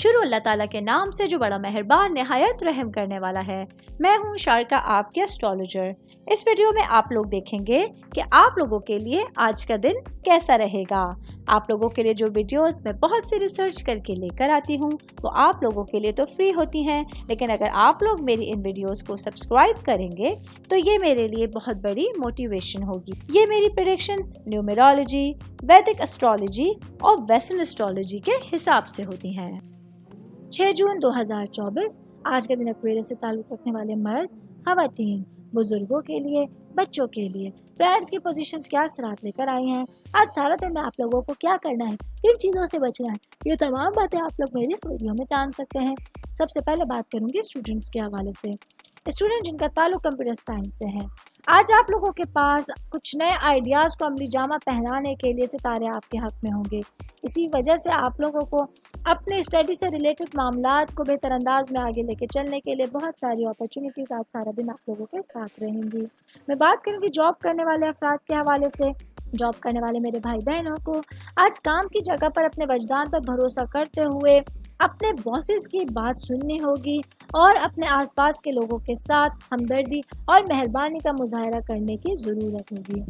شروع اللہ تعالیٰ کے نام سے جو بڑا مہربان نہایت رحم کرنے والا ہے۔ میں ہوں شارکا، آپ کے اسٹرالوجر۔ اس ویڈیو میں آپ لوگ دیکھیں گے کہ آپ لوگوں کے لیے آج کا دن کیسا رہے گا۔ آپ لوگوں کے لیے جو ویڈیوز میں بہت سی ریسرچ کر کے لے کر آتی ہوں وہ آپ لوگوں کے لیے تو فری ہوتی ہیں، لیکن اگر آپ لوگ میری ان ویڈیوز کو سبسکرائب کریں گے تو یہ میرے لیے بہت بڑی موٹیویشن ہوگی۔ یہ میری پریڈکشنز نیومرولوجی، ویدک اسٹرالوجی اور ویسٹرن اسٹرالوجی کے حساب سے ہوتی ہیں۔ 6 جون 2024 آج کے دن ایکویرس سے تعلق رکھنے والے مرد، خواتین، بزرگوں کے لیے، بچوں کے لیے پلانٹس کی پوزیشنز کیا اثرات لے کر آئی ہیں۔ آج سارا دن میں آپ لوگوں کو کیا کرنا ہے، کن چیزوں سے بچنا ہے، یہ تمام باتیں آپ لوگ میری اس ویڈیو میں جان سکتے ہیں۔ سب سے پہلے بات کروں گی اسٹوڈنٹس کے حوالے سے۔ اسٹوڈنٹ جن کا تعلق کمپیوٹر سائنس سے ہے، آج آپ لوگوں کے پاس کچھ نئے آئیڈیاز کو عملی جامہ پہنانے کے لیے ستارے آپ کے حق میں ہوں گے۔ اسی وجہ سے آپ لوگوں کو اپنے اسٹڈی سے ریلیٹڈ معاملات کو بہتر انداز میں آگے لے کے چلنے کے لیے بہت ساری اپرچونیٹیز آج سارا دن آپ لوگوں کے ساتھ رہیں گی۔ میں بات کروں گی جاب کرنے والے افراد کے حوالے سے۔ جاب کرنے والے میرے بھائی بہنوں کو آج کام کی جگہ پر اپنے وجدان پر بھروسہ کرتے ہوئے اپنے باسز کی بات سننی ہوگی اور اپنے آس پاس کے لوگوں کے ساتھ ہمدردی اور مہربانی کا مظاہرہ کرنے کی ضرورت ہوگی۔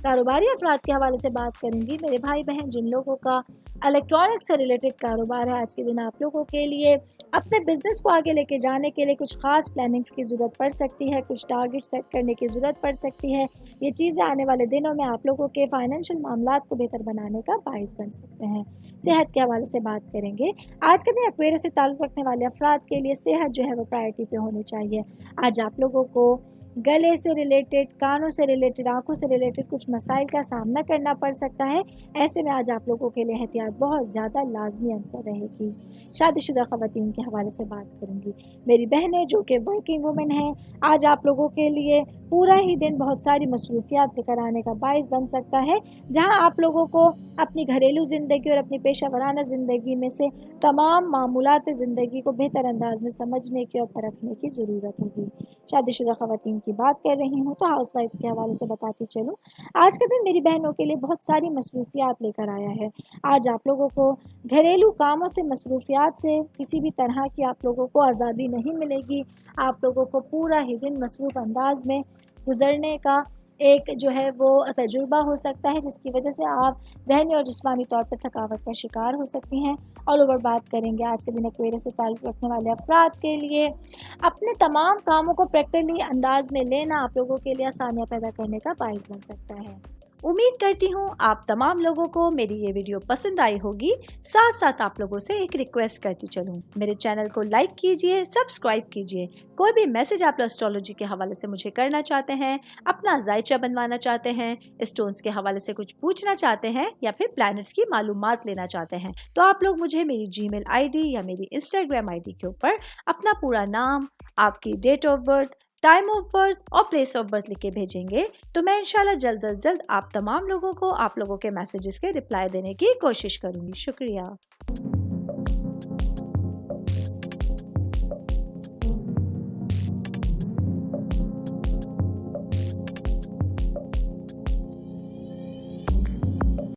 کاروباری افراد کے حوالے سے بات کروں گی۔ میرے بھائی بہن جن لوگوں کا الیکٹرانک سے ریلیٹڈ کاروبار ہے، آج کے دن آپ لوگوں کے لیے اپنے بزنس کو آگے لے کے جانے کے لیے کچھ خاص پلاننگز کی ضرورت پڑ سکتی ہے، کچھ ٹارگٹ سیٹ کرنے کی ضرورت پڑ سکتی ہے۔ یہ چیزیں آنے والے دنوں میں آپ لوگوں کے فائنینشیل معاملات کو بہتر بنانے کا باعث بن سکتے ہیں۔ صحت کے حوالے سے بات کریں گے۔ آج کے دن ایکویرس سے تعلق رکھنے والے افراد کے لیے صحت جو ہے وہ پرائرٹی پہ ہونی چاہیے۔ آج آپ لوگوں کو گلے سے ریلیٹڈ، کانوں سے ریلیٹڈ، آنکھوں سے ریلیٹڈ کچھ مسائل کا سامنا کرنا پڑ سکتا ہے۔ ایسے میں آج آپ لوگوں کے لیے احتیاط بہت زیادہ لازمی عنصر رہے گی۔ شادی شدہ خواتین کے حوالے سے بات کروں گی۔ میری بہنیں جو کہ ورکنگ وومن ہیں، آج آپ لوگوں کے لیے پورا ہی دن بہت ساری مصروفیات لے کر آنے کا باعث بن سکتا ہے، جہاں آپ لوگوں کو اپنی گھریلو زندگی اور اپنی پیشہ ورانہ زندگی میں سے تمام معمولات زندگی کو بہتر انداز میں سمجھنے کی اور پرکھنے کی ضرورت ہوگی۔ شادی شدہ خواتین کی بات کر رہی ہوں تو ہاؤس وائفز کے حوالے سے بتاتی چلوں، آج کا دن میری بہنوں کے لیے بہت ساری مصروفیات لے کر آیا ہے۔ آج آپ لوگوں کو گھریلو کاموں سے، مصروفیات سے کسی بھی طرح کی آپ لوگوں کو آزادی نہیں ملے گی۔ آپ لوگوں کو پورا ہی دن مصروف انداز میں گزرنے کا ایک جو ہے وہ تجربہ ہو سکتا ہے، جس کی وجہ سے آپ ذہنی اور جسمانی طور پر تھکاوٹ کا شکار ہو سکتی ہیں۔ آل اوور بات کریں گے آج کے دن ایکویرس سے تعلق رکھنے والے افراد کے لیے اپنے تمام کاموں کو پریکٹیکلی انداز میں لینا آپ لوگوں کے لیے آسانیاں پیدا کرنے کا باعث بن سکتا ہے۔ امید کرتی ہوں آپ تمام لوگوں کو میری یہ ویڈیو پسند آئی ہوگی۔ ساتھ ساتھ آپ لوگوں سے ایک ریکویسٹ کرتی چلوں، میرے چینل کو لائک کیجئے، سبسکرائب کیجئے۔ کوئی بھی میسج آپ اسٹرالوجی کے حوالے سے مجھے کرنا چاہتے ہیں، اپنا ذائچہ بنوانا چاہتے ہیں، اسٹونز کے حوالے سے کچھ پوچھنا چاہتے ہیں یا پھر پلانٹس کی معلومات لینا چاہتے ہیں، تو آپ لوگ مجھے میری جی میل آئی ڈی یا میری انسٹاگرام آئی ڈی کے اوپر اپنا پورا نام، آپ کی date of birth, time of birth اور پلیس آف برتھ لکھ کے بھیجیں گے تو میں انشاءاللہ جلد از جلد آپ تمام لوگوں کو آپ لوگوں کے میسیجز کے رپلائی دینے کی کوشش کروں گی۔ شکریہ۔